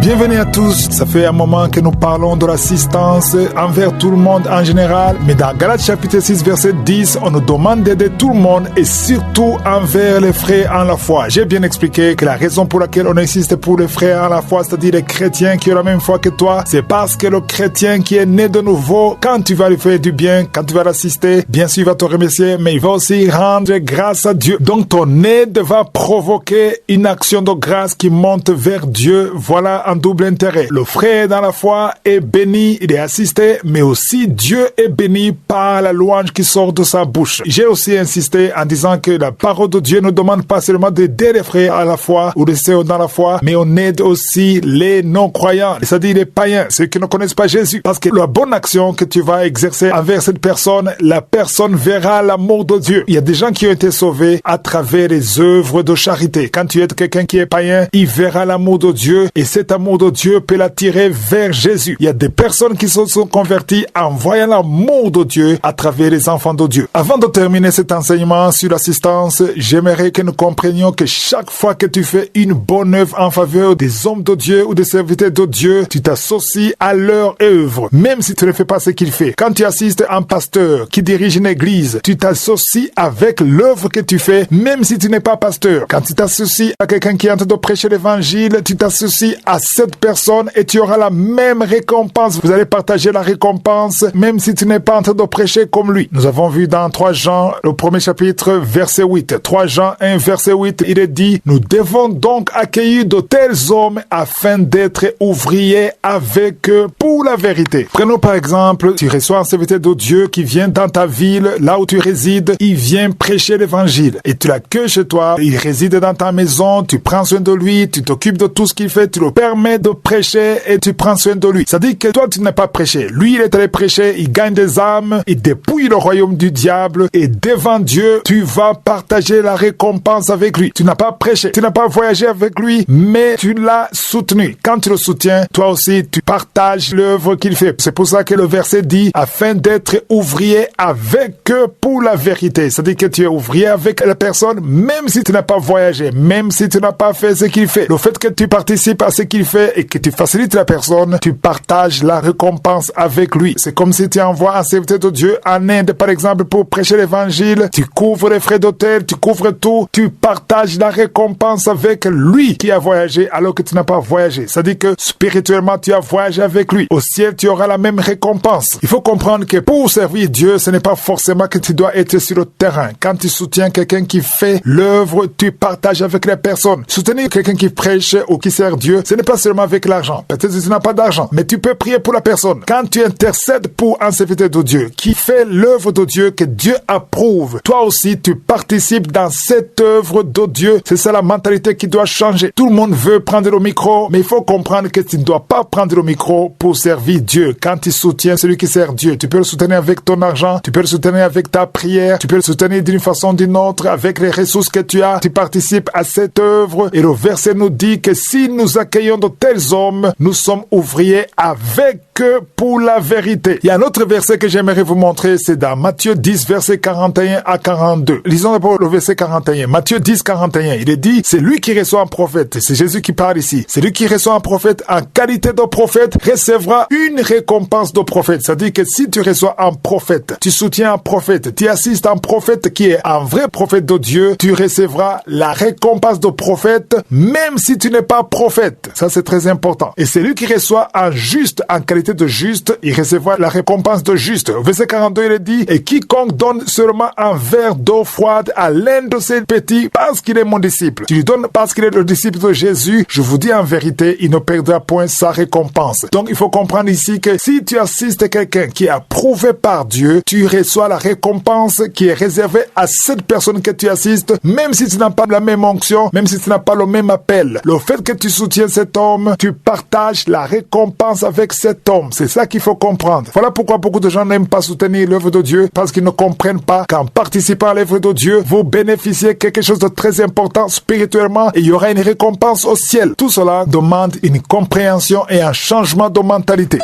Bienvenue à tous. Ça fait un moment que nous parlons de l'assistance envers tout le monde en général. Mais dans Galates chapitre 6 verset 10, on nous demande d'aider tout le monde et surtout envers les frères en la foi. J'ai bien expliqué que la raison pour laquelle on insiste pour les frères en la foi, c'est-à-dire les chrétiens qui ont la même foi que toi, c'est parce que le chrétien qui est né de nouveau, quand tu vas lui faire du bien, quand tu vas l'assister, bien sûr il va te remercier, mais il va aussi rendre grâce à Dieu. Donc ton aide va provoquer une action de grâce qui monte vers Dieu. Voilà un double intérêt. Le frère dans la foi est béni, il est assisté, mais aussi Dieu est béni par la louange qui sort de sa bouche. J'ai aussi insisté en disant que la parole de Dieu ne demande pas seulement d'aider les frères à la foi ou les sœurs dans la foi, mais on aide aussi les non-croyants, c'est-à-dire les païens, ceux qui ne connaissent pas Jésus. Parce que la bonne action que tu vas exercer envers cette personne, la personne verra l'amour de Dieu. Il y a des gens qui ont été sauvés à travers les œuvres de charité. Quand tu aides quelqu'un qui est païen, il verra l'amour de Dieu et cet amour de Dieu peut l'attirer vers Jésus. Il y a des personnes qui se sont converties en voyant l'amour de Dieu à travers les enfants de Dieu. Avant de terminer cet enseignement sur l'assistance, j'aimerais que nous comprenions que chaque fois que tu fais une bonne œuvre en faveur des hommes de Dieu ou des serviteurs de Dieu, tu t'associes à leur œuvre, même si tu ne fais pas ce qu'il fait. Quand tu assistes un pasteur qui dirige une église, tu t'associes avec l'œuvre que tu fais, même si tu n'es pas pasteur. Quand tu t'associes à quelqu'un qui est en train de prêcher l'évangile, tu t'associes à cette personne et tu auras la même récompense. Vous allez partager la récompense même si tu n'es pas en train de prêcher comme lui. Nous avons vu dans 3 Jean, le premier chapitre, verset 8. 3 Jean 1, verset 8, il est dit: nous devons donc accueillir de tels hommes afin d'être ouvriers avec eux pour la vérité. Prenons par exemple, tu reçois un serviteur de Dieu qui vient dans ta ville, là où tu résides, il vient prêcher l'évangile et tu l'accueilles chez toi, il réside dans ta maison, tu prends soin de lui, tu t'occupes de tout ce qu'il fait, tu le permets de prêcher et tu prends soin de lui. Ça dit que toi tu n'as pas prêché. Lui il est allé prêcher, il gagne des âmes, il dépouille le royaume du diable et devant Dieu tu vas partager la récompense avec lui. Tu n'as pas prêché, tu n'as pas voyagé avec lui, mais tu l'as soutenu. Quand tu le soutiens, toi aussi tu partages l'œuvre qu'il fait. C'est pour ça que le verset dit afin d'être ouvrier avec eux pour la vérité. Ça dit que tu es ouvrier avec la personne même si tu n'as pas voyagé, même si tu n'as pas fait ce qu'il fait. Le fait que tu participes à ce qu'il fait et que tu facilites la personne, tu partages la récompense avec lui. C'est comme si tu envoies un serviteur de Dieu en Inde, par exemple, pour prêcher l'évangile. Tu couvres les frais d'hôtel, tu couvres tout, tu partages la récompense avec lui qui a voyagé alors que tu n'as pas voyagé. C'est-à-dire que spirituellement, tu as voyagé avec lui. Au ciel, tu auras la même récompense. Il faut comprendre que pour servir Dieu, ce n'est pas forcément que tu dois être sur le terrain. Quand tu soutiens quelqu'un qui fait l'œuvre, tu partages avec la personne. Soutenir quelqu'un qui prêche ou qui sert Dieu, ce n'est pas seulement avec l'argent. Peut-être que tu n'as pas d'argent, mais tu peux prier pour la personne. Quand tu intercèdes pour un serviteur de Dieu qui fait l'œuvre de Dieu que Dieu approuve, toi aussi tu participes dans cette œuvre de Dieu. C'est ça la mentalité qui doit changer. Tout le monde veut prendre le micro, mais il faut comprendre que tu ne dois pas prendre le micro pour servir Dieu. Quand tu soutiens celui qui sert Dieu, tu peux le soutenir avec ton argent, tu peux le soutenir avec ta prière, tu peux le soutenir d'une façon ou d'une autre avec les ressources que tu as. Tu participes à cette œuvre et le verset nous dit que si nous accueillons de tels hommes, nous sommes ouvriers avec eux pour la vérité. Il y a un autre verset que j'aimerais vous montrer, c'est dans Matthieu 10, verset 41 à 42. Lisons d'abord le verset 41. Matthieu 10, 41. Il est dit, c'est lui qui reçoit un prophète. C'est Jésus qui parle ici. C'est lui qui reçoit un prophète en qualité de prophète recevra une récompense de prophète. C'est-à-dire que si tu reçois un prophète, tu soutiens un prophète, tu assistes à un prophète qui est un vrai prophète de Dieu, tu recevras la récompense de prophète, même si tu n'es pas prophète. Ça, c'est très important. Et c'est lui qui reçoit un juste en qualité de juste, il recevra la récompense de juste. Au verset 42, il est dit, et quiconque donne seulement un verre d'eau froide à l'un de ses petits parce qu'il est mon disciple. Tu lui donnes parce qu'il est le disciple de Jésus, je vous dis en vérité, il ne perdra point sa récompense. Donc, il faut comprendre ici que si tu assistes quelqu'un qui est approuvé par Dieu, tu reçois la récompense qui est réservée à cette personne que tu assistes, même si tu n'as pas la même onction, même si tu n'as pas le même appel. Le fait que tu soutiens cet homme, tu partages la récompense avec cet homme. C'est ça qu'il faut comprendre. Voilà pourquoi beaucoup de gens n'aiment pas soutenir l'œuvre de Dieu, parce qu'ils ne comprennent pas qu'en participant à l'œuvre de Dieu, vous bénéficiez quelque chose de très important spirituellement et il y aura une récompense au ciel. Tout cela demande une compréhension et un changement de mentalité.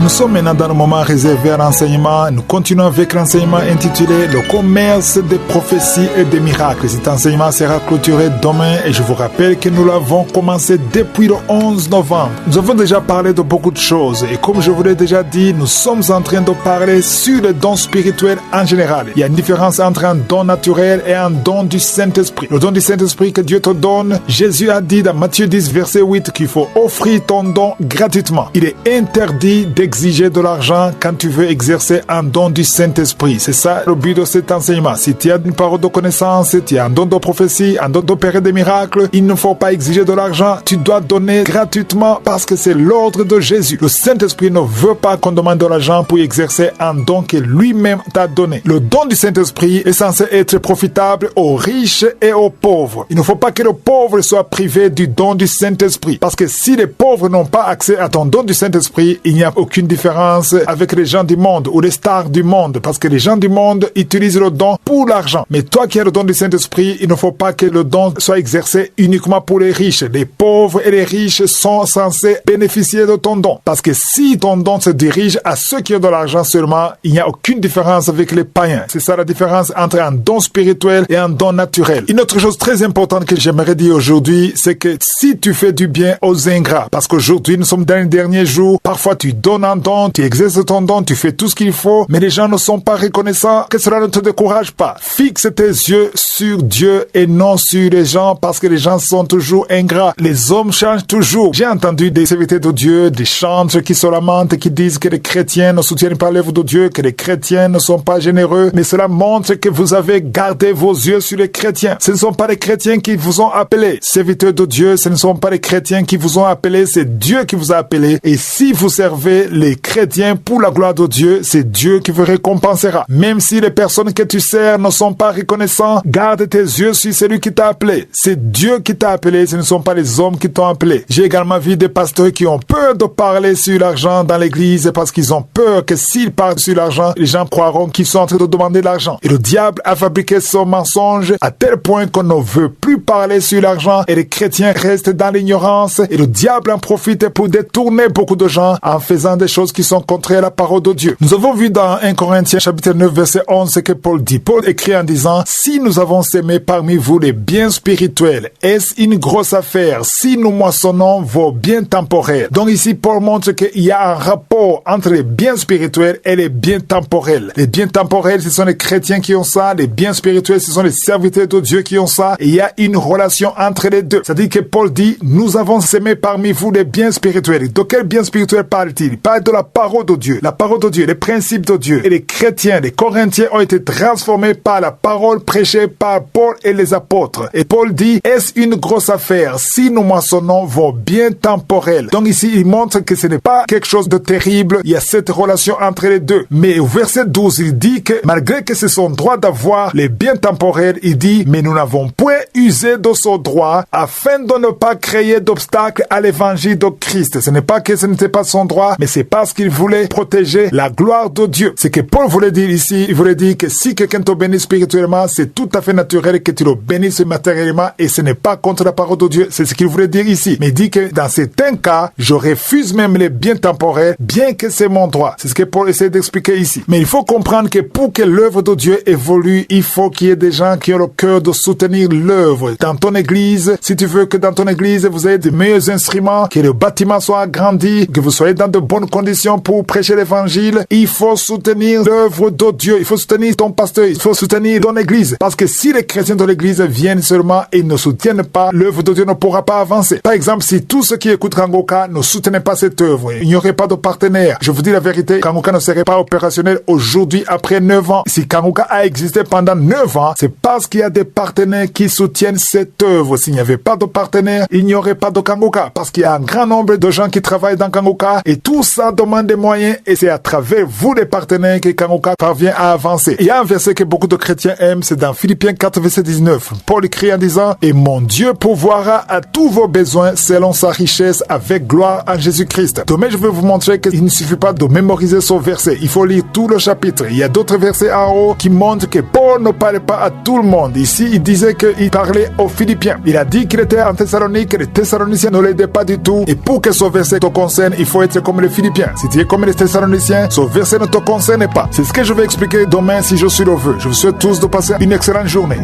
Nous sommes maintenant dans le moment réservé à l'enseignement. Nous continuons avec l'enseignement intitulé « Le commerce des prophéties et des miracles ». Cet enseignement sera clôturé demain et je vous rappelle que nous l'avons commencé depuis le 11 novembre. Nous avons déjà parlé de beaucoup de choses et comme je vous l'ai déjà dit, nous sommes en train de parler sur les dons spirituels en général. Il y a une différence entre un don naturel et un don du Saint-Esprit. Le don du Saint-Esprit que Dieu te donne, Jésus a dit dans Matthieu 10, verset 8 qu'il faut offrir ton don gratuitement. Il est interdit d'exiger de l'argent quand tu veux exercer un don du Saint-Esprit. C'est ça le but de cet enseignement. Si tu as une parole de connaissance, si tu as un don de prophétie, un don d'opérer des miracles, il ne faut pas exiger de l'argent. Tu dois donner gratuitement parce que c'est l'ordre de Jésus. Le Saint-Esprit ne veut pas qu'on demande de l'argent pour exercer un don que lui-même t'a donné. Le don du Saint-Esprit est censé être profitable aux riches et aux pauvres. Il ne faut pas que le pauvre soit privé du don du Saint-Esprit. Parce que si les pauvres n'ont pas accès à ton don du Saint-Esprit, il n'y a aucune différence avec les gens du monde ou les stars du monde. Parce que les gens du monde utilisent le don pour l'argent. Mais toi qui as le don du Saint-Esprit, il ne faut pas que le don soit exercé uniquement pour les riches. Les pauvres et les riches sont censés bénéficier de ton don. Parce que si ton don se dirige à ceux qui ont de l'argent seulement, il n'y a aucune différence avec les païens. C'est ça la différence entre un don spirituel et un don naturel. Une autre chose très importante que j'aimerais dire aujourd'hui, c'est que si tu fais du bien aux ingrats, parce qu'aujourd'hui nous sommes dans les derniers jours, parfois tu donnes un don, tu exerces ton don, tu fais tout ce qu'il faut, mais les gens ne sont pas reconnaissants, que cela ne te décourage pas. Fixe tes yeux sur Dieu et non sur les gens, parce que les gens sont toujours ingrats. Les hommes changent toujours. J'ai entendu des serviteurs de Dieu, des chantres qui se lamentent, qui disent que les chrétiens ne soutiennent pas l'œuvre de Dieu, que les chrétiens ne sont pas généreux, mais cela montre que vous avez gardé vos yeux sur les chrétiens. Ce ne sont pas les chrétiens qui vous ont appelés. Serviteurs de Dieu, ce ne sont pas les chrétiens qui vous ont appelés, c'est Dieu qui vous a appelés. Et si vous servez les chrétiens pour la gloire de Dieu, c'est Dieu qui vous récompensera. Même si les personnes que tu sers ne sont pas reconnaissants, garde tes yeux sur celui qui t'a appelé. C'est Dieu qui t'a appelé, ce ne sont pas les hommes qui t'ont appelé. J'ai également vu des pasteurs qui ont peur de parler sur l'argent dans l'église parce qu'ils ont peur que s'ils parlent sur l'argent, les gens croiront qu'ils sont en train de demander de l'argent. Et le diable a fabriqué ce mensonge à tel point qu'on ne veut plus parler sur l'argent et les chrétiens restent dans l'ignorance et le diable en profite pour détourner beaucoup de gens en faisant des choses qui sont contraires à la parole de Dieu. Nous avons vu dans 1 Corinthiens chapitre 9 verset 11 ce que Paul dit. Paul écrit en disant: si nous avons sémé parmi vous les biens spirituels, est-ce une grosse affaire si nous moissonnons vos biens temporels? Donc ici Paul montre qu'il y a un rapport entre les biens spirituels et les biens temporels. Les biens temporels, ce sont les chrétiens qui ont ça. Les biens spirituels, ce sont les serviteurs de Dieu qui ont ça. Et il y a une relation entre les deux. C'est-à-dire que Paul dit: nous avons sémé parmi vous les biens spirituels. De quel bien spirituel parle-t-il? Il parle de la parole de Dieu. La parole de Dieu, les principes de Dieu. Et les chrétiens, les Corinthiens ont été transformés par la parole prêchée par Paul et les apôtres. Et Paul dit: est-ce une grosse affaire si nous moissonnons vos biens temporels? Donc ici, il montre que ce n'est pas quelque chose de terrible. Il y a cette relation entre les deux. Mais au verset 12, il dit que malgré que c'est son droit d'avoir les biens temporels, il dit: mais nous n'avons point usé de ce droit afin de ne pas créer d'obstacles à l'évangile de Christ. Ce n'est pas que ce n'était pas son droit, mais c'est parce qu'il voulait protéger la gloire de Dieu. Ce que Paul voulait dire ici, il voulait dire que si quelqu'un te bénit spirituellement, c'est tout à fait naturel que tu le bénisses matériellement et ce n'est pas contre la parole de Dieu. C'est ce qu'il voulait dire ici. Mais il dit que dans certains cas, je refuse même les biens temporels, bien que c'est mon droit. C'est ce que Paul essaie d'expliquer ici. Mais il faut comprendre que pour que l'œuvre de Dieu évolue, il faut qu'il y ait des gens qui ont le cœur de soutenir l'œuvre. Dans ton église, si tu veux que dans ton église, vous ayez de meilleurs instruments, que le bâtiment soit agrandi, que vous soyez dans de bonnes conditions pour prêcher l'évangile, il faut soutenir l'œuvre de Dieu. Il faut soutenir ton pasteur. Il faut soutenir ton église. Parce que si les chrétiens de l'église viennent seulement et ne soutiennent pas, l'œuvre de Dieu ne pourra pas avancer. Par exemple, si tous ceux qui écoutent Kangoka ne soutenaient pas cette œuvre, il n'y aurait pas de partenaire. Je vous dis la vérité, Kangoka ne serait pas opérationnel aujourd'hui après 9 ans. Si Kangoka a existé pendant 9 ans, c'est parce qu'il y a des partenaires qui soutiennent cette œuvre. S'il n'y avait pas de partenaires, il n'y aurait pas de Kangoka. Parce qu'il y a un grand nombre de gens qui travaillent dans Kangoka et tout ça demande des moyens et c'est à travers vous les partenaires que Kangoka parvient à avancer. Il y a un verset que beaucoup de chrétiens aiment, c'est dans Philippiens 4 verset 19. Paul écrit en disant: et mon Dieu pourvoira à tous vos besoins selon sa richesse avec gloire en Jésus-Christ. Demain, je vais vous montrer qu'il ne suffit pas de mémoriser ce verset. Il faut lire tout le chapitre. Il y a d'autres versets en haut qui montrent que Paul ne parlait pas à tout le monde. Ici, il disait qu'il parlait aux Philippiens. Il a dit qu'il était en Thessalonique, que les Thessaloniciens ne l'aidaient pas du tout. Et pour que ce verset te concerne, il faut être comme les Philippiens. Philippiens. Si tu es comme les Thessaloniciens, ce verset ne te concerne pas. C'est ce que je vais expliquer demain si je suis le vœu. Je vous souhaite tous de passer une excellente journée.